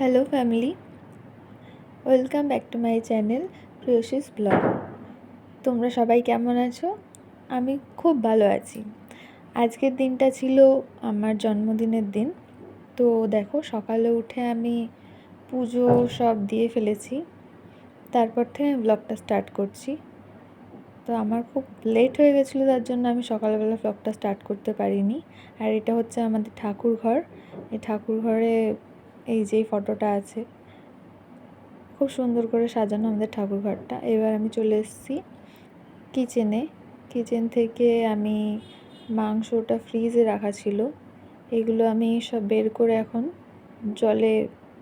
Hello family, welcome back to my channel Priyasi's blog. তোমরা সবাই কেমন আছো? আমি খুব ভালো আছি। আজকের দিনটা ছিল আমার জন্মদিনের দিন। তো দেখো, সকালে উঠে আমি পুজো সব দিয়ে ফেলেছি, তারপর থেকে আমি ব্লগটা স্টার্ট করছি। তো আমার খুব লেট হয়ে গেছিলো, তার জন্য আমি সকালবেলা ব্লগটা স্টার্ট করতে পারিনি। আর এটা হচ্ছে আমাদের ঠাকুর ঘর। এই ঠাকুর ঘরে এই যেই ফটোটা আছে, খুব সুন্দর করে সাজানো আমাদের ঠাকুর ঘরটা। এবার আমি চলে এসেছি কিচেন থেকে আমি মাংসটা ফ্রিজে রাখা ছিল, এগুলো আমি সব বের করে এখন জলে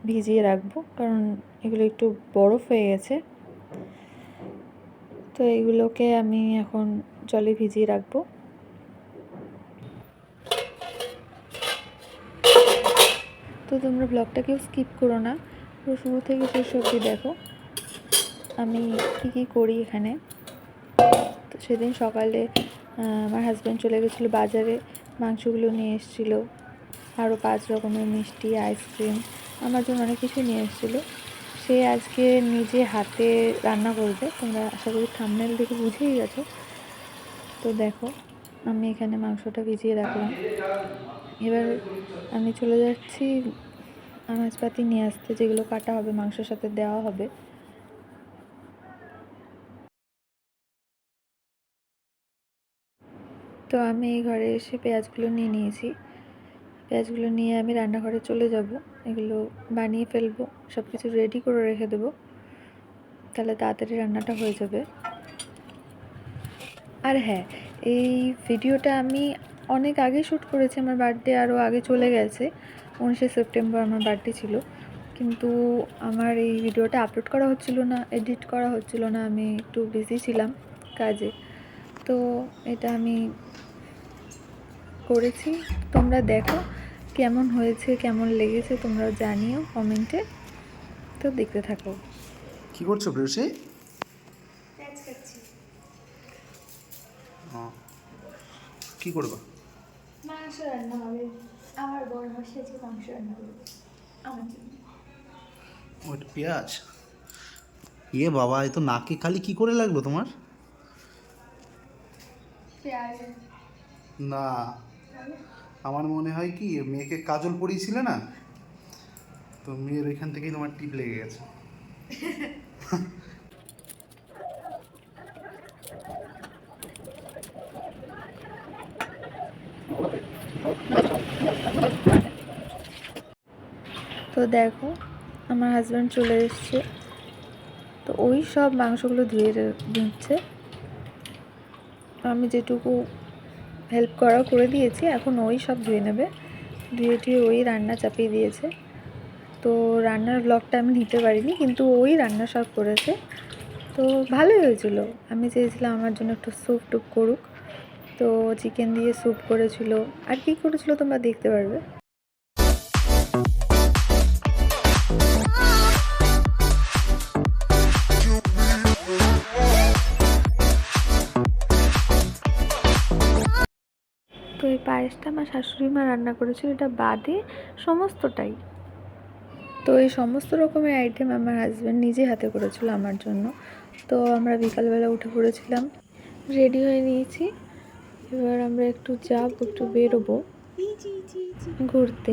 ভিজিয়ে রাখবো, কারণ এগুলো একটু বরফ হয়ে গেছে। তো এগুলোকে আমি এখন জলে ভিজিয়ে রাখবো। তো তোমরা ব্লগটা কেউ স্কিপ করো না, পুরো শুরু থেকে শেষ অবধি দেখো আমি কী করি এখানে। তো সেদিন সকালে আমার হাজব্যান্ড চলে গেছিলো বাজারে, মাংসগুলো নিয়ে এসেছিলো, আরও 5 রকমের মিষ্টি, আইসক্রিম, আমার জন্য অনেক কিছু নিয়ে এসেছিলো। সে আজকে নিজে হাতে রান্না করবে, তোমরা আশা করি থাম্বনেল দেখে বুঝেই গেছো। তো দেখো, আমি এখানে মাংসটা ভিজিয়ে রাখলাম। এবার আমি চলে যাচ্ছি আনাজপাতি নিয়ে আসতে, যেগুলো কাটা হবে, মাংসের সাথে দেওয়া হবে। তো আমি এই ঘরে এসে পেঁয়াজগুলো নিয়ে নিয়েছি। পেঁয়াজগুলো নিয়ে আমি রান্নাঘরে চলে যাব, এগুলো বানিয়ে ফেলবো, সব কিছু রেডি করে রেখে দেবো, তাহলে তাড়াতাড়ি রান্নাটা হয়ে যাবে। আর হ্যাঁ, এই ভিডিওটা আমি অনেক আগে শ্যুট করেছি, আমার বার্থডে আরও আগে চলে গেছে, 19শে সেপ্টেম্বর আমার বার্থডে ছিল, কিন্তু আমার এই ভিডিওটা আপলোড করা হচ্ছিল না, এডিট করা হচ্ছিল না, আমি একটু বিজি ছিলাম কাজে। তো এটা আমি করেছি, তোমরা দেখো কেমন হয়েছে, কেমন লেগেছে তোমরাও জানিও কমেন্টে। তো দেখতে থাকো। কি করছো প্রেয়সী? পেঁয়াজ কাটছি। কি করবা? মাংস রান্না হবে, আমার বড় মশাই আজকে মাংস রান্না করবে আমার জন্য। ওইটা পেঁয়াজ? ইয়ে বাবা, এ তো নাকে খালি কি করে লাগলো তোমার? পেঁয়াজ না, আমার মনে হয় কি মেয়েকে কাজল পরিয়েছিলে না, তো মেয়ের ওইখান থেকেই তোমার টিপ লেগে গেছে। তো দেখো, আমার হাজব্যান্ড চলে এসছে, তো ওই সব মাংসগুলো ধুয়ে দিচ্ছে, আমি যেটুকু হেল্প করা করে দিয়েছি, এখন ওই সব ধুয়ে নেবে, ধুয়ে ওই রান্না চাপিয়ে দিয়েছে। তো রান্নার ব্লগটা আমি নিতে পারিনি, কিন্তু ওই রান্না সব করেছে, তো ভালোই হয়েছিল। আমি চেয়েছিলাম আমার জন্য একটু স্যুপ টুপ করুক, তো চিকেন দিয়ে স্যুপ করেছিল, আর কি করেছিল তোমরা দেখতে পারবে। তো এই পায়েসটা আমার শাশুড়ি মা রান্না করেছিল, এটা বাদে সমস্তটাই। তো এই সমস্ত রকমের আইটেম আমার হাজব্যান্ড নিজে হাতে করেছিল আমার জন্য। তো আমরা বিকালবেলা উঠে পড়েছিলাম, রেডি হয়ে নিয়েছি, এবার আমরা একটু বেরোবো ঘুরতে।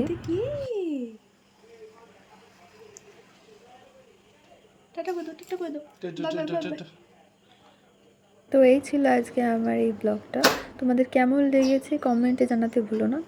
তো এই ছিল আজকে আমার এই ব্লগটা, তোমাদের কেমন লেগেছে কমেন্টে জানাতে ভুলো না।